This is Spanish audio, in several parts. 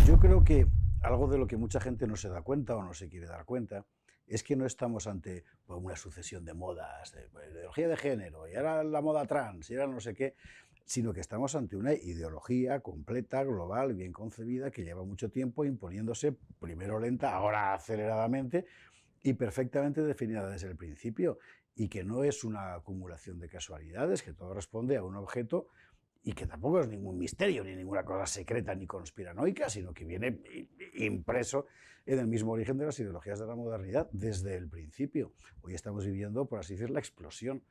Yo creo que algo de lo que mucha gente no se da cuenta o no se quiere dar cuenta es que no estamos ante pues, una sucesión de modas, de pues, ideología de género, y ahora la moda trans, y ahora no sé qué, sino que estamos ante una ideología completa, global, bien concebida, que lleva mucho tiempo imponiéndose, primero lenta, ahora aceleradamente, y perfectamente definida desde el principio, y que no es una acumulación de casualidades, que todo responde a un objeto y que tampoco es ningún misterio, ni ninguna cosa secreta ni conspiranoica, sino que viene impreso en el mismo origen de las ideologías de la modernidad desde el principio. Hoy estamos viviendo, por así decir, la explosión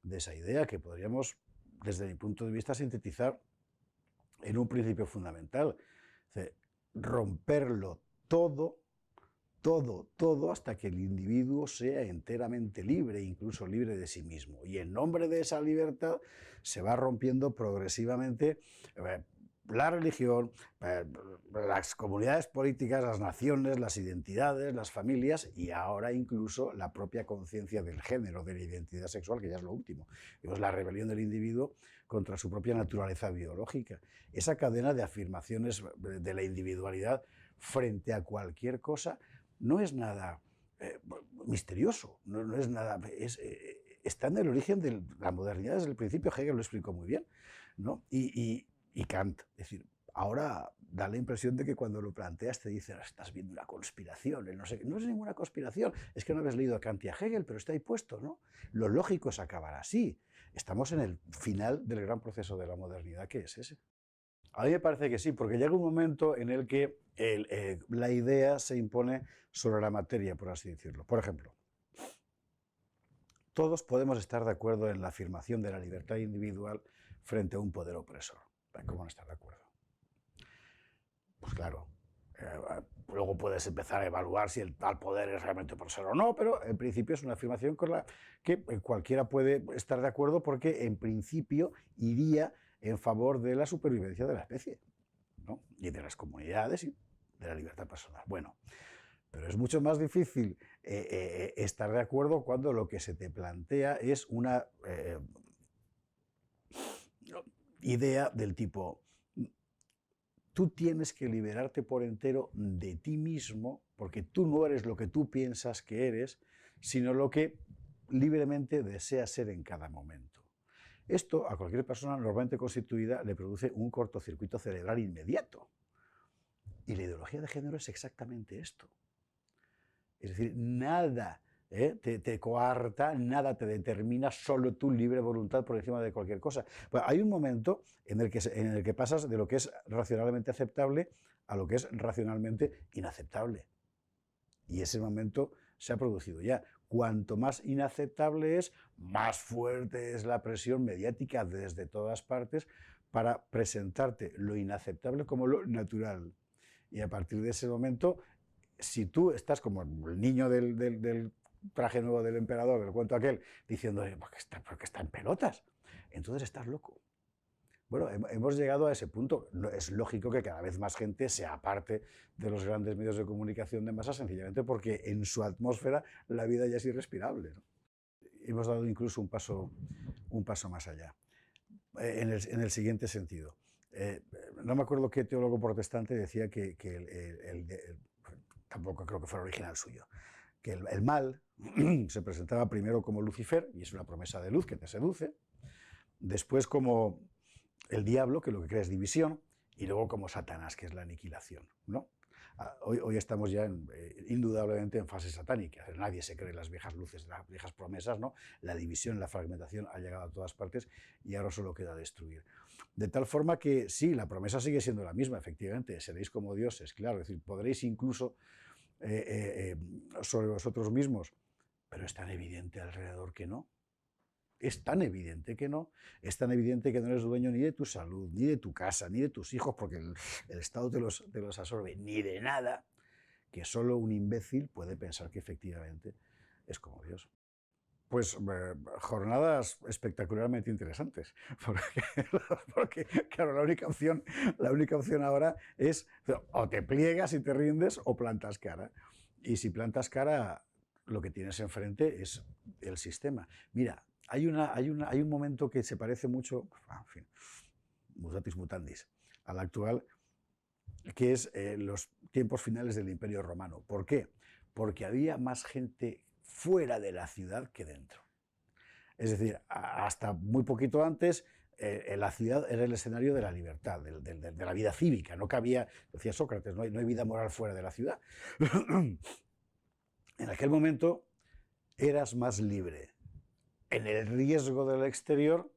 de esa idea que podríamos, desde mi punto de vista, sintetizar en un principio fundamental. Es decir, romperlo todo hasta que el individuo sea enteramente libre, incluso libre de sí mismo. Y en nombre de esa libertad se va rompiendo progresivamente la religión, las comunidades políticas, las naciones, las identidades, las familias y ahora incluso la propia conciencia del género, de la identidad sexual, que ya es lo último. Es la rebelión del individuo contra su propia naturaleza biológica. Esa cadena de afirmaciones de la individualidad frente a cualquier cosa no es nada misterioso, no es nada, está en el origen de la modernidad desde el principio. Hegel lo explicó muy bien, ¿no? Y Kant, es decir, ahora da la impresión de que cuando lo planteas te dicen, estás viendo una conspiración, no sé, no es ninguna conspiración, es que no habías leído a Kant y a Hegel, pero está ahí puesto, ¿no? Lo lógico es acabar así. Estamos en el final del gran proceso de la modernidad, que es ese. A mí me parece que sí, porque llega un momento en el que la idea se impone sobre la materia, por así decirlo. Por ejemplo, todos podemos estar de acuerdo en la afirmación de la libertad individual frente a un poder opresor. ¿Cómo no estar de acuerdo? Pues claro, luego puedes empezar a evaluar si el tal poder es realmente opresor o no, pero en principio es una afirmación con la que cualquiera puede estar de acuerdo porque en principio iría en favor de la supervivencia de la especie, ¿no? Y de las comunidades y de la libertad personal. Bueno, pero es mucho más difícil estar de acuerdo cuando lo que se te plantea es una idea del tipo, tú tienes que liberarte por entero de ti mismo, porque tú no eres lo que tú piensas que eres, sino lo que libremente deseas ser en cada momento. Esto a cualquier persona normalmente constituida le produce un cortocircuito cerebral inmediato. Y la ideología de género es exactamente esto. Es decir, nada te coarta, nada te determina, solo tu libre voluntad por encima de cualquier cosa. Pues hay un momento en el que pasas de lo que es racionalmente aceptable a lo que es racionalmente inaceptable. Y ese momento se ha producido ya. Cuanto más inaceptable es, más fuerte es la presión mediática desde todas partes para presentarte lo inaceptable como lo natural. Y a partir de ese momento, si tú estás como el niño del traje nuevo del emperador, del cuento aquel, diciendo, ¿por qué está en pelotas? Entonces estás loco. Bueno, hemos llegado a ese punto. Es lógico que cada vez más gente se aparte de los grandes medios de comunicación de masa, sencillamente porque en su atmósfera la vida ya es irrespirable, ¿no? Hemos dado incluso un paso más allá, en el siguiente sentido. No me acuerdo qué teólogo protestante decía que tampoco creo que fuera original suyo, que el mal se presentaba primero como Lucifer, y es una promesa de luz que te seduce, después como el diablo, que lo que crea es división, y luego como Satanás, que es la aniquilación, ¿no? Hoy estamos ya indudablemente en fase satánica. Nadie se cree las viejas luces, las viejas promesas, ¿no? La división, la fragmentación ha llegado a todas partes y ahora solo queda destruir. De tal forma que sí, la promesa sigue siendo la misma, efectivamente, seréis como dioses, claro, es decir, podréis incluso sobre vosotros mismos, pero es tan evidente alrededor que no. Es tan evidente que no, es tan evidente que no eres dueño ni de tu salud, ni de tu casa, ni de tus hijos, porque el Estado te los absorbe, ni de nada, que solo un imbécil puede pensar que efectivamente es como Dios. Pues jornadas espectacularmente interesantes, porque claro, la única opción ahora es o te pliegas y te rindes o plantas cara. Y si plantas cara, lo que tienes enfrente es el sistema. Mira, hay un momento que se parece mucho, en fin, mutatis mutandis, al actual, que es los tiempos finales del Imperio Romano. ¿Por qué? Porque había más gente fuera de la ciudad que dentro. Es decir, hasta muy poquito antes, la ciudad era el escenario de la libertad, de la vida cívica. No cabía, decía Sócrates, no hay vida moral fuera de la ciudad. En aquel momento eras más libre en el riesgo del exterior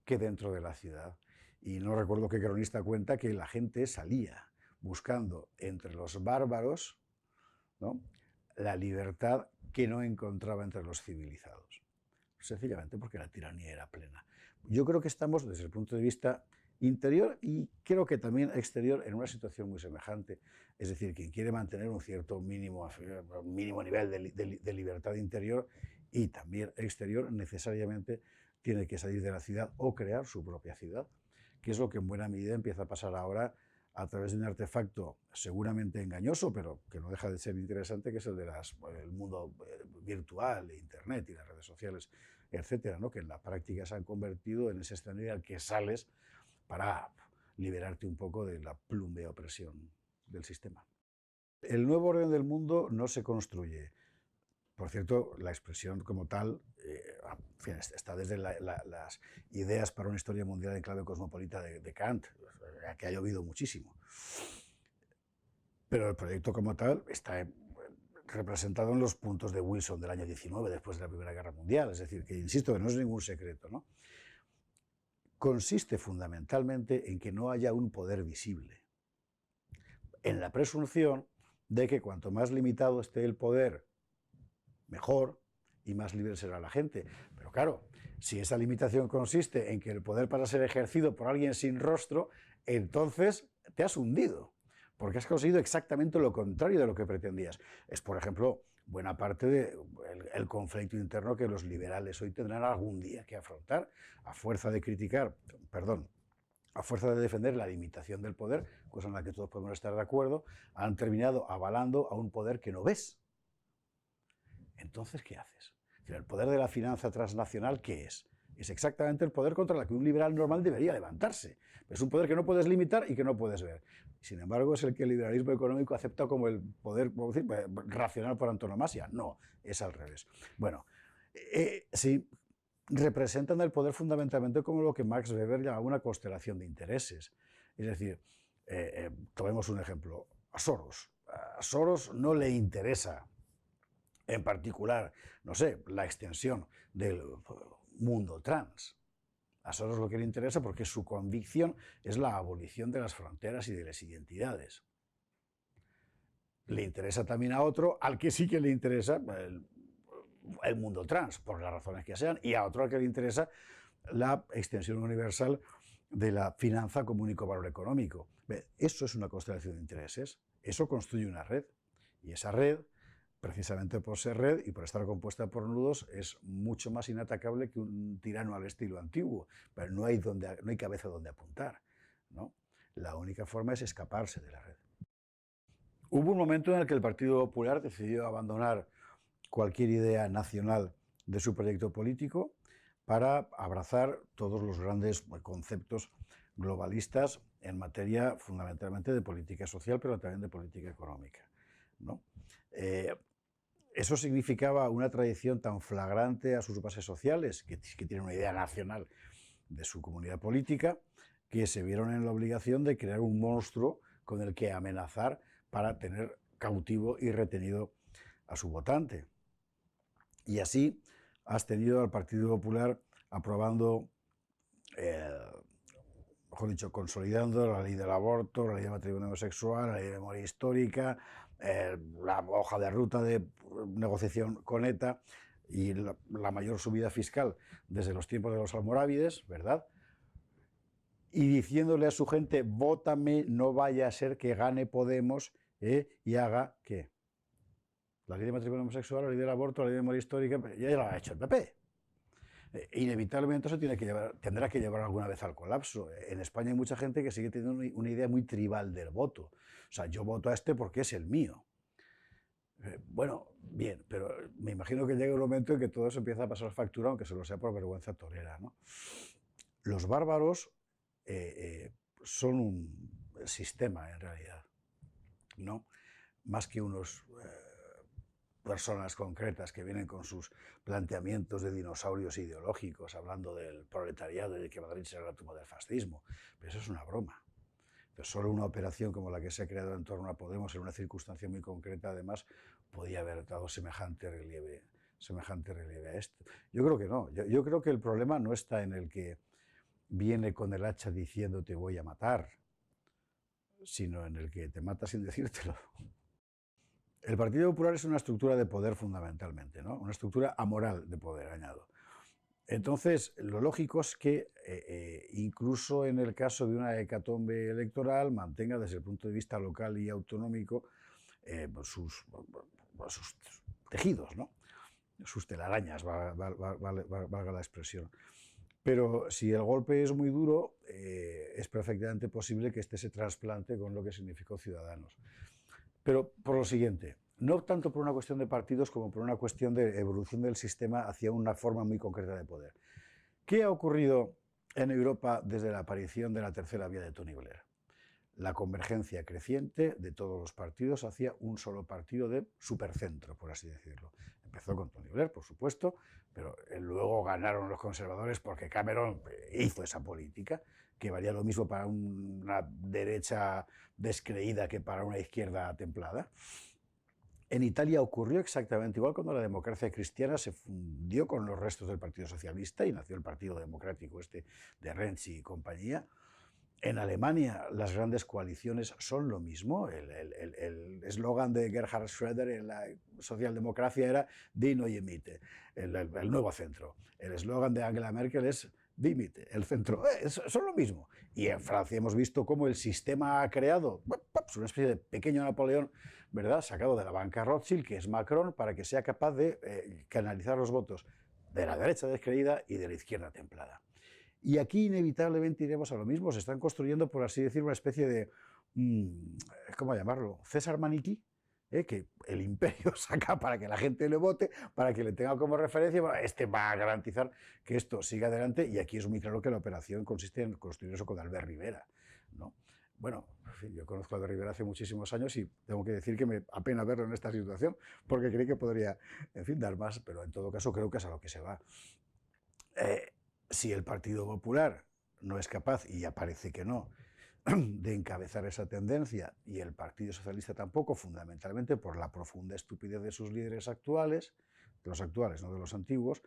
que dentro de la ciudad. Y no recuerdo qué cronista cuenta que la gente salía buscando entre los bárbaros, ¿no?, la libertad que no encontraba entre los civilizados. Sencillamente porque la tiranía era plena. Yo creo que estamos, desde el punto de vista interior y creo que también exterior, en una situación muy semejante. Es decir, quien quiere mantener un cierto mínimo nivel de libertad interior y también exterior, necesariamente tiene que salir de la ciudad o crear su propia ciudad, que es lo que en buena medida empieza a pasar ahora a través de un artefacto seguramente engañoso, pero que no deja de ser interesante, que es el el mundo virtual, Internet y las redes sociales, etcétera, ¿no?, que en la práctica se han convertido en ese escenario al que sales para liberarte un poco de la plumbea opresión del sistema. El nuevo orden del mundo no se construye. Por cierto, la expresión como tal, en fin, está desde las ideas para una historia mundial en clave cosmopolita de Kant, que ha llovido muchísimo. Pero el proyecto como tal está representado en los puntos de Wilson del año 19, después de la Primera Guerra Mundial. Es decir, que insisto, que no es ningún secreto, ¿no? Consiste fundamentalmente en que no haya un poder visible, en la presunción de que cuanto más limitado esté el poder, mejor y más libre será la gente. Pero claro, si esa limitación consiste en que el poder pasa a ser ejercido por alguien sin rostro, entonces te has hundido, porque has conseguido exactamente lo contrario de lo que pretendías. Es, por ejemplo, buena parte del conflicto interno que los liberales hoy tendrán algún día que afrontar, a fuerza de a fuerza de defender la limitación del poder, cosa en la que todos podemos estar de acuerdo, han terminado avalando a un poder que no ves. Entonces, ¿qué haces? El poder de la finanza transnacional, ¿qué es? Es exactamente el poder contra el que un liberal normal debería levantarse. Es un poder que no puedes limitar y que no puedes ver. Sin embargo, es el que el liberalismo económico acepta como el poder, ¿cómo decir?, racional por antonomasia. No, es al revés. Bueno, sí, representan el poder fundamentalmente como lo que Max Weber llamaba una constelación de intereses. Es decir, tomemos un ejemplo, a Soros. A Soros no le interesa en particular, no sé, la extensión del mundo trans. A Soros lo que le interesa, porque su convicción es la abolición de las fronteras y de las identidades. Le interesa también a otro, al que sí que le interesa el mundo trans, por las razones que sean, y a otro al que le interesa la extensión universal de la finanza como único valor económico. Eso es una constelación de intereses, eso construye una red, y esa red, precisamente por ser red y por estar compuesta por nudos, es mucho más inatacable que un tirano al estilo antiguo, pero no hay cabeza donde apuntar, ¿no? La única forma es escaparse de la red. Hubo un momento en el que el Partido Popular decidió abandonar cualquier idea nacional de su proyecto político para abrazar todos los grandes conceptos globalistas en materia fundamentalmente de política social, pero también de política económica, ¿no? Eso significaba una traición tan flagrante a sus bases sociales, que tienen una idea nacional de su comunidad política, que se vieron en la obligación de crear un monstruo con el que amenazar para tener cautivo y retenido a su votante. Y así has tenido al Partido Popular aprobando, mejor dicho, consolidando la ley del aborto, la ley de matrimonio homosexual, la ley de memoria histórica, la hoja de ruta de negociación con ETA y la mayor subida fiscal desde los tiempos de los almorávides, ¿verdad? Y diciéndole a su gente, vótame, no vaya a ser que gane Podemos y haga, ¿qué? La ley de matrimonio homosexual, la ley del aborto, la ley de memoria histórica, ya la ha hecho el PP. Inevitablemente eso tendrá que llevar alguna vez al colapso. En España hay mucha gente que sigue teniendo una idea muy tribal del voto. O sea, yo voto a este porque es el mío. Bueno, bien, pero me imagino que llega un momento en que todo eso empieza a pasar factura, aunque solo sea por vergüenza torera, ¿no? Los bárbaros son un sistema, en realidad. ¿no? Más que unos personas concretas que vienen con sus planteamientos de dinosaurios ideológicos, hablando del proletariado y de que Madrid será la tumba del fascismo. Pero eso es una broma. Pero solo una operación como la que se ha creado en torno a Podemos, en una circunstancia muy concreta, además, podía haber dado semejante relieve a esto. Yo creo que no. Yo creo que el problema no está en el que viene con el hacha diciendo te voy a matar, sino en el que te mata sin decírtelo. El Partido Popular es una estructura de poder fundamentalmente, ¿no? Una estructura amoral de poder, añado. Entonces, lo lógico es que incluso en el caso de una hecatombe electoral mantenga desde el punto de vista local y autonómico sus tejidos, ¿no? Sus telarañas, valga la expresión. Pero si el golpe es muy duro, es perfectamente posible que este se trasplante con lo que significó Ciudadanos. Pero por lo siguiente, no tanto por una cuestión de partidos como por una cuestión de evolución del sistema hacia una forma muy concreta de poder. ¿Qué ha ocurrido en Europa desde la aparición de la tercera vía de Tony Blair? La convergencia creciente de todos los partidos hacia un solo partido de supercentro, por así decirlo. Empezó con Tony Blair, por supuesto, pero luego ganaron los conservadores porque Cameron hizo esa política, que valía lo mismo para una derecha descreída que para una izquierda templada. En Italia ocurrió exactamente igual cuando la democracia cristiana se fundió con los restos del Partido Socialista y nació el Partido Democrático de Renzi y compañía. En Alemania las grandes coaliciones son lo mismo. El eslogan de Gerhard Schröder en la socialdemocracia era Die neue Mitte, el nuevo centro. El eslogan de Angela Merkel es Die Mitte, el centro. Son lo mismo. Y en Francia hemos visto cómo el sistema ha creado una especie de pequeño Napoleón, ¿verdad?, sacado de la banca Rothschild, que es Macron, para que sea capaz de canalizar los votos de la derecha descreída y de la izquierda templada. Y aquí inevitablemente iremos a lo mismo. Se están construyendo, por así decir, una especie de, ¿cómo llamarlo?, César maniquí, que el imperio saca para que la gente le vote, para que le tenga como referencia. Bueno, este va a garantizar que esto siga adelante, y aquí es muy claro que la operación consiste en construir eso con Albert Rivera, ¿no? Bueno, en fin, yo conozco a Albert Rivera hace muchísimos años y tengo que decir que me apena verlo en esta situación, porque creí que podría, en fin, dar más, pero en todo caso creo que es a lo que se va. Si el Partido Popular no es capaz, y ya parece que no, de encabezar esa tendencia, y el Partido Socialista tampoco, fundamentalmente por la profunda estupidez de sus líderes actuales, de los actuales, no de los antiguos,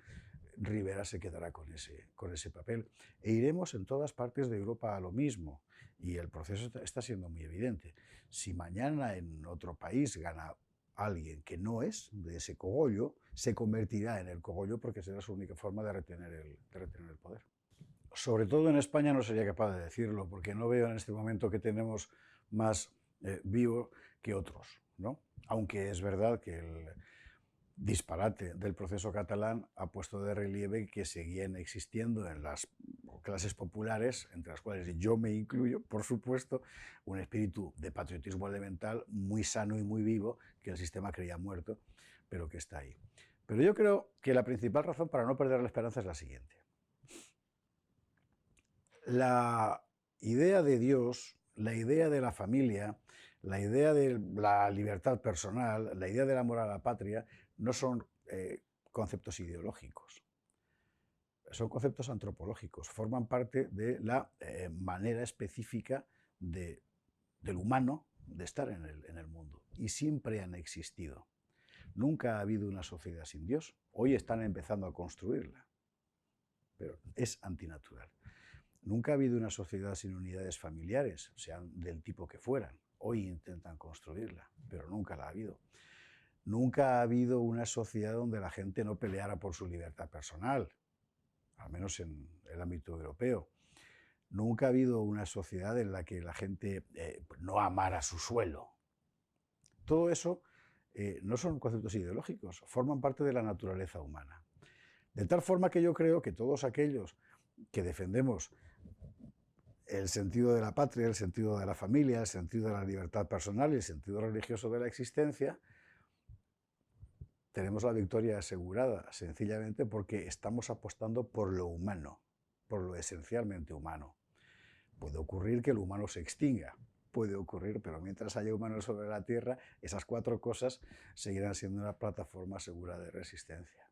Rivera se quedará con ese papel. E iremos en todas partes de Europa a lo mismo, y el proceso está siendo muy evidente. Si mañana en otro país gana alguien que no es de ese cogollo, se convertirá en el cogollo porque será su única forma de retener el poder. Sobre todo en España no sería capaz de decirlo, porque no veo en este momento que tenemos más vivo que otros, ¿no? Aunque es verdad que el disparate del proceso catalán ha puesto de relieve que seguían existiendo en las clases populares, entre las cuales yo me incluyo, por supuesto, un espíritu de patriotismo elemental muy sano y muy vivo, que el sistema creía muerto, pero que está ahí. Pero yo creo que la principal razón para no perder la esperanza es la siguiente. La idea de Dios, la idea de la familia, la idea de la libertad personal, la idea del amor a la patria, no son conceptos ideológicos, son conceptos antropológicos, forman parte de la manera específica del humano de estar en el mundo, y siempre han existido. Nunca ha habido una sociedad sin Dios. Hoy están empezando a construirla, pero es antinatural. Nunca ha habido una sociedad sin unidades familiares, sean del tipo que fueran. Hoy intentan construirla, pero nunca la ha habido. Nunca ha habido una sociedad donde la gente no peleara por su libertad personal, al menos en el ámbito europeo. Nunca ha habido una sociedad en la que la gente no amara su suelo. Todo eso no son conceptos ideológicos, forman parte de la naturaleza humana. De tal forma que yo creo que todos aquellos que defendemos el sentido de la patria, el sentido de la familia, el sentido de la libertad personal y el sentido religioso de la existencia, tenemos la victoria asegurada, sencillamente porque estamos apostando por lo humano, por lo esencialmente humano. Puede ocurrir que el humano se extinga, puede ocurrir, pero mientras haya humanos sobre la Tierra, esas 4 cosas seguirán siendo una plataforma segura de resistencia.